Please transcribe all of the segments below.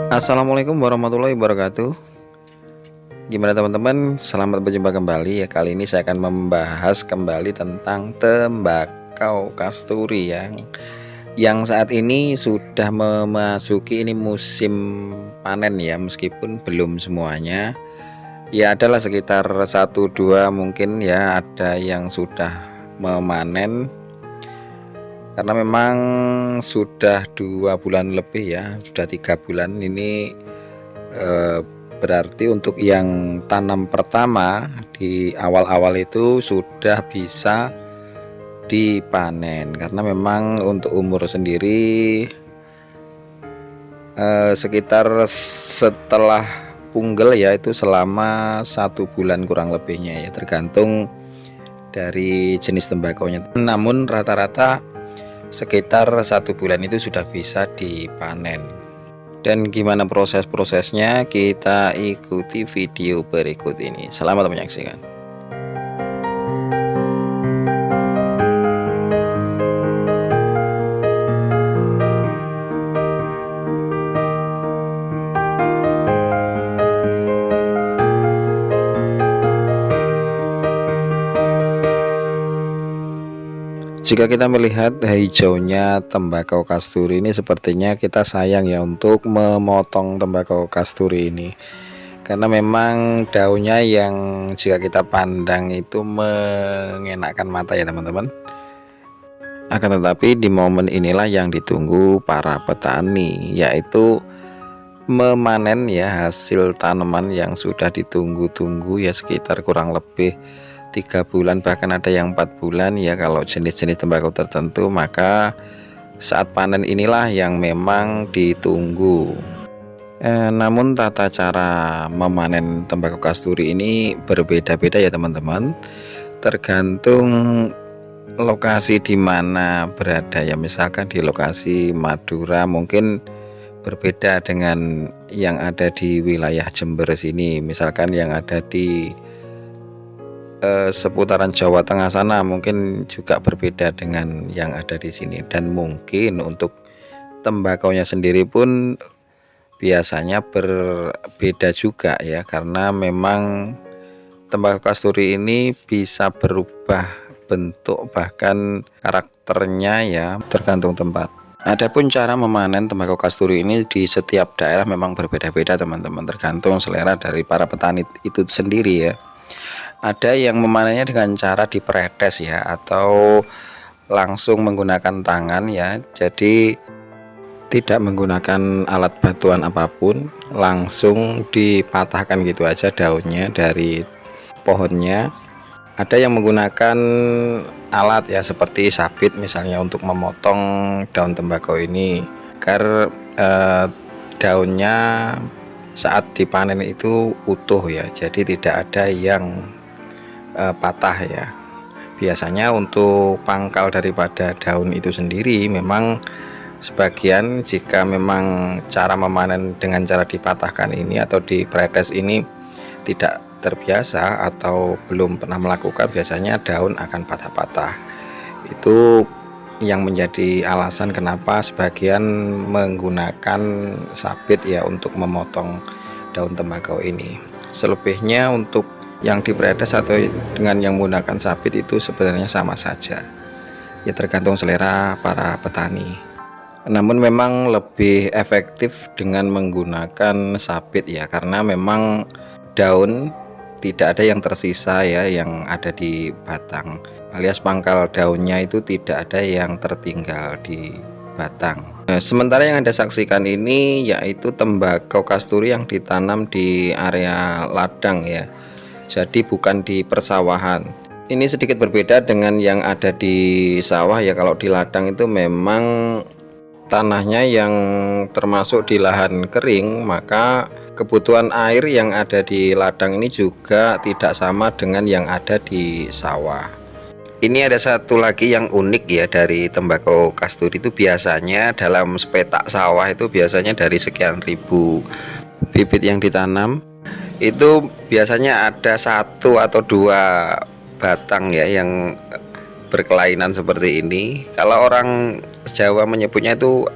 Assalamualaikum warahmatullahi wabarakatuh. Gimana teman-teman? Selamat berjumpa kembali ya. Kali ini saya akan membahas kembali tentang tembakau kasturi yang saat ini sudah memasuki ini musim panen ya, meskipun belum semuanya. Ya adalah sekitar 1-2 mungkin ya ada yang sudah memanen, karena memang sudah 2 bulan lebih ya, sudah 3 bulan ini. Berarti untuk yang tanam pertama di awal-awal itu sudah bisa dipanen, karena memang untuk umur sendiri sekitar setelah punggel ya itu selama 1 bulan kurang lebihnya ya, tergantung dari jenis tembakonya. Namun rata-rata sekitar 1 bulan itu sudah bisa dipanen. Dan gimana proses-prosesnya, kita ikuti video berikut ini. Selamat menyaksikan. Jika kita melihat hijaunya tembakau kasturi ini, sepertinya kita sayang ya untuk memotong tembakau kasturi ini, karena memang daunnya yang jika kita pandang itu mengenakkan mata ya teman-teman. Akan tetapi di momen inilah yang ditunggu para petani, yaitu memanen ya hasil tanaman yang sudah ditunggu-tunggu ya, sekitar kurang lebih 3 bulan, bahkan ada yang 4 bulan ya kalau jenis-jenis tembakau tertentu. Maka saat panen inilah yang memang ditunggu. Namun tata cara memanen tembakau kasturi ini berbeda-beda ya teman-teman, tergantung lokasi di mana berada ya. Misalkan di lokasi Madura mungkin berbeda dengan yang ada di wilayah Jember sini. Misalkan yang ada di seputaran Jawa Tengah sana mungkin juga berbeda dengan yang ada di sini. Dan mungkin untuk tembakaunya sendiri pun biasanya berbeda juga ya, karena memang tembakau kasturi ini bisa berubah bentuk bahkan karakternya ya, tergantung tempat. Adapun cara memanen tembakau kasturi ini di setiap daerah memang berbeda-beda teman-teman, tergantung selera dari para petani itu sendiri ya. Ada yang memanennya dengan cara diperetes ya, atau langsung menggunakan tangan ya, jadi tidak menggunakan alat bantuan apapun, langsung dipatahkan gitu aja daunnya dari pohonnya. Ada yang menggunakan alat ya seperti sabit misalnya untuk memotong daun tembakau ini, agar daunnya saat dipanen itu utuh ya, jadi tidak ada yang patah ya. Biasanya untuk pangkal daripada daun itu sendiri memang sebagian, jika memang cara memanen dengan cara dipatahkan ini atau dipretes ini tidak terbiasa atau belum pernah melakukan, biasanya daun akan patah-patah. Itu yang menjadi alasan kenapa sebagian menggunakan sabit ya untuk memotong daun tembakau ini. Selebihnya untuk yang dipretes atau dengan yang menggunakan sabit itu sebenarnya sama saja ya, tergantung selera para petani. Namun memang lebih efektif dengan menggunakan sabit ya, karena memang daun tidak ada yang tersisa ya, yang ada di batang alias pangkal daunnya itu tidak ada yang tertinggal di batang. Sementara yang Anda saksikan ini yaitu tembakau kasturi yang ditanam di area ladang ya, jadi bukan di persawahan. Ini sedikit berbeda dengan yang ada di sawah ya. Kalau di ladang itu memang tanahnya yang termasuk di lahan kering, maka kebutuhan air yang ada di ladang ini juga tidak sama dengan yang ada di sawah. Ini ada satu lagi yang unik ya dari tembakau kasturi itu, biasanya dalam sepetak sawah itu biasanya dari sekian ribu bibit yang ditanam, itu biasanya ada 1 atau 2 batang ya yang berkelainan seperti ini. Kalau orang Jawa menyebutnya itu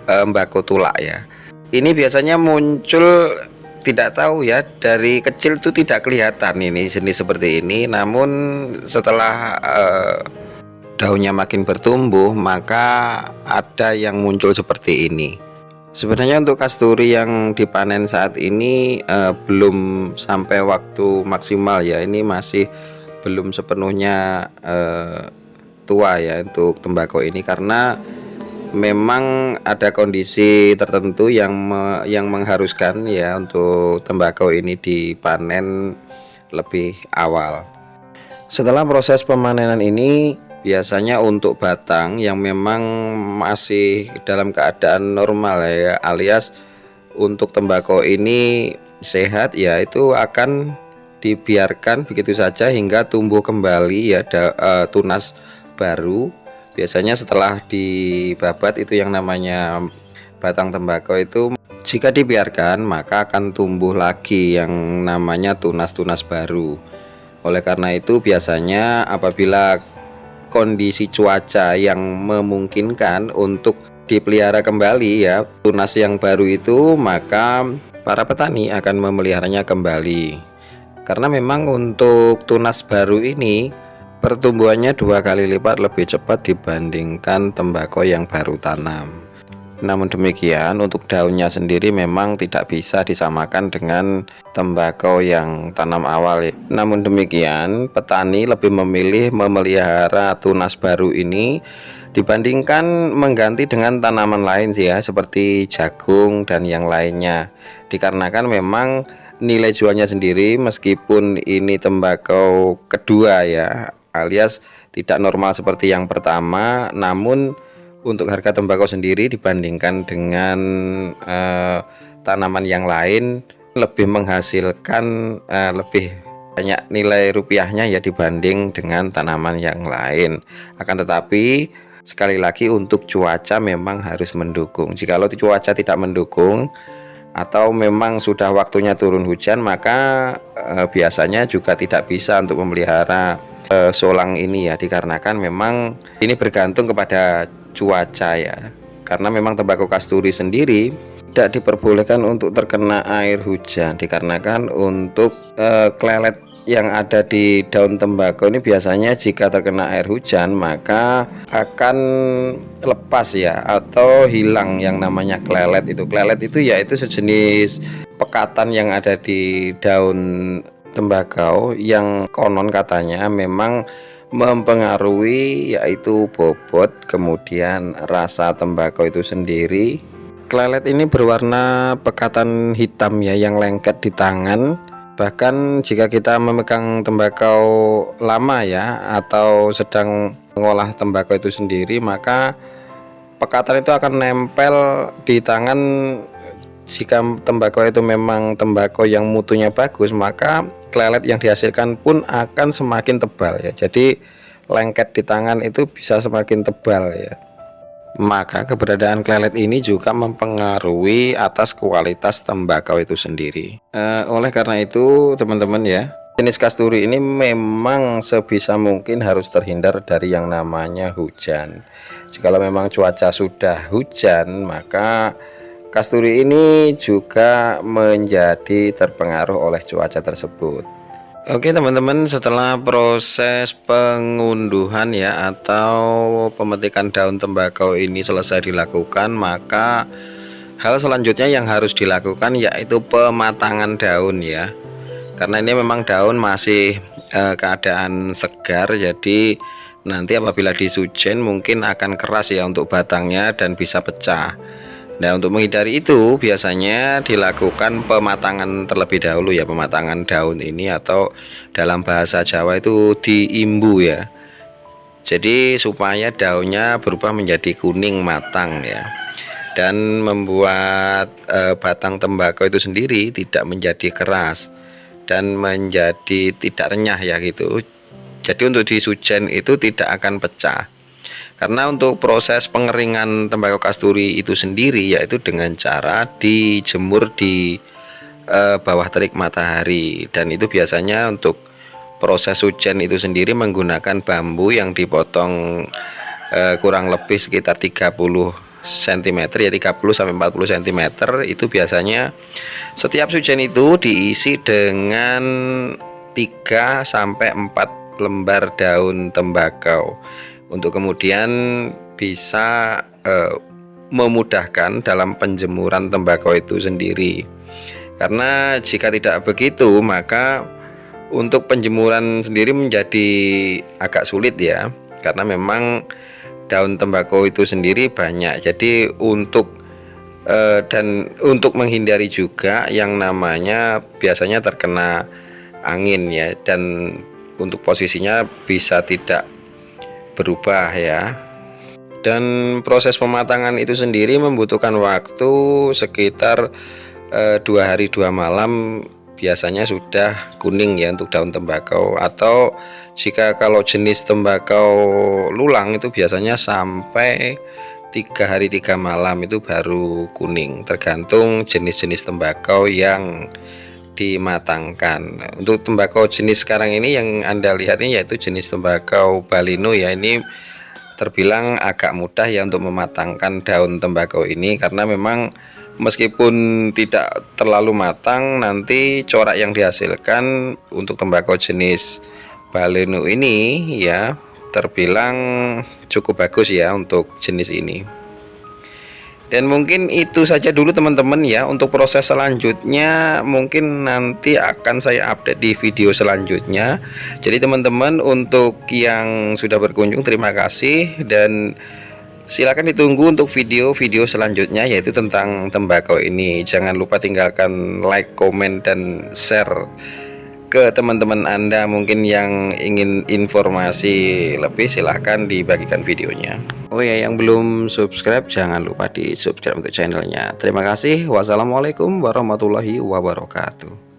mbako tulak ya. Ini biasanya muncul, tidak tahu ya, dari kecil itu tidak kelihatan ini jenis seperti ini, namun setelah daunnya makin bertumbuh maka ada yang muncul seperti ini. Sebenarnya untuk kasturi yang dipanen saat ini belum sampai waktu maksimal ya, ini masih belum sepenuhnya tua ya untuk tembakau ini, karena memang ada kondisi tertentu yang mengharuskan ya untuk tembakau ini dipanen lebih awal. Setelah proses pemanenan ini, biasanya untuk batang yang memang masih dalam keadaan normal ya, alias untuk tembakau ini sehat ya, itu akan dibiarkan begitu saja hingga tumbuh kembali ya, tunas baru. Biasanya setelah dibabat itu yang namanya batang tembakau itu, jika dibiarkan maka akan tumbuh lagi yang namanya tunas-tunas baru. Oleh karena itu biasanya apabila kondisi cuaca yang memungkinkan untuk dipelihara kembali ya tunas yang baru itu, maka para petani akan memeliharanya kembali. Karena memang untuk tunas baru ini pertumbuhannya 2 kali lipat lebih cepat dibandingkan tembakau yang baru tanam. Namun demikian untuk daunnya sendiri memang tidak bisa disamakan dengan tembakau yang tanam awal. Namun demikian petani lebih memilih memelihara tunas baru ini dibandingkan mengganti dengan tanaman lain sih ya, seperti jagung dan yang lainnya. Dikarenakan memang nilai jualnya sendiri, meskipun ini tembakau kedua ya, alias tidak normal seperti yang pertama, namun untuk harga tembakau sendiri dibandingkan dengan tanaman yang lain lebih menghasilkan lebih banyak nilai rupiahnya ya dibanding dengan tanaman yang lain. Akan tetapi sekali lagi untuk cuaca memang harus mendukung. Jikalau cuaca tidak mendukung atau memang sudah waktunya turun hujan, maka biasanya juga tidak bisa untuk memelihara solang ini ya, dikarenakan memang ini bergantung kepada cuaca ya. Karena memang tembakau kasturi sendiri tidak diperbolehkan untuk terkena air hujan, dikarenakan untuk kelelet yang ada di daun tembakau ini biasanya jika terkena air hujan maka akan lepas ya, atau hilang yang namanya kelelet. Kelelet itu yaitu sejenis pekatan yang ada di daun tembakau yang konon katanya memang mempengaruhi yaitu bobot, kemudian rasa tembakau itu sendiri. Kelelet ini berwarna pekatan hitam ya yang lengket di tangan. Bahkan jika kita memegang tembakau lama ya, atau sedang mengolah tembakau itu sendiri, maka pekatan itu akan nempel di tangan. Jika tembakau itu memang tembakau yang mutunya bagus, maka kelelet yang dihasilkan pun akan semakin tebal ya. Jadi lengket di tangan itu bisa semakin tebal ya. Maka keberadaan kelelet ini juga mempengaruhi atas kualitas tembakau itu sendiri. Oleh karena itu teman-teman ya, jenis kasturi ini memang sebisa mungkin harus terhindar dari yang namanya hujan. Jikalau memang cuaca sudah hujan, maka kasturi ini juga menjadi terpengaruh oleh cuaca tersebut. Oke teman-teman, setelah proses pengunduhan ya atau pemetikan daun tembakau ini selesai dilakukan, maka hal selanjutnya yang harus dilakukan yaitu pematangan daun ya. Karena ini memang daun masih keadaan segar, jadi nanti apabila disujen mungkin akan keras ya untuk batangnya dan bisa pecah. Nah untuk menghindari itu biasanya dilakukan pematangan terlebih dahulu ya, pematangan daun ini, atau dalam bahasa Jawa itu diimbu ya. Jadi supaya daunnya berubah menjadi kuning matang ya, dan membuat batang tembakau itu sendiri tidak menjadi keras dan menjadi tidak renyah ya gitu. Jadi untuk disujen itu tidak akan pecah. Karena untuk proses pengeringan tembakau kasturi itu sendiri yaitu dengan cara dijemur di bawah terik matahari, dan itu biasanya untuk proses sujen itu sendiri menggunakan bambu yang dipotong kurang lebih sekitar 30 cm ya, 30-40 cm. Itu biasanya setiap sujen itu diisi dengan 3-4 lembar daun tembakau untuk kemudian bisa memudahkan dalam penjemuran tembakau itu sendiri. Karena jika tidak begitu, maka untuk penjemuran sendiri menjadi agak sulit ya, karena memang daun tembakau itu sendiri banyak. Jadi untuk menghindari juga yang namanya biasanya terkena angin ya, dan untuk posisinya bisa tidak berubah ya. Dan proses pematangan itu sendiri membutuhkan waktu sekitar 2 hari 2 malam, biasanya sudah kuning ya untuk daun tembakau. Atau jika kalau jenis tembakau lulang itu biasanya sampai 3 hari 3 malam itu baru kuning, tergantung jenis-jenis tembakau yang dimatangkan. Untuk tembakau jenis sekarang ini yang Anda lihat ini yaitu jenis tembakau balino ya, ini terbilang agak mudah ya untuk mematangkan daun tembakau ini, karena memang meskipun tidak terlalu matang, nanti corak yang dihasilkan untuk tembakau jenis baleno ini ya terbilang cukup bagus ya untuk jenis ini. Dan mungkin itu saja dulu teman-teman ya. Untuk proses selanjutnya mungkin nanti akan saya update di video selanjutnya. Jadi teman-teman, untuk yang sudah berkunjung terima kasih, dan silakan ditunggu untuk video-video selanjutnya yaitu tentang tembakau ini. Jangan lupa tinggalkan like, komen, dan share ke teman-teman Anda mungkin yang ingin informasi lebih, silahkan dibagikan videonya. Oh ya, yang belum subscribe jangan lupa di subscribe untuk channelnya. Terima kasih. Wassalamualaikum warahmatullahi wabarakatuh.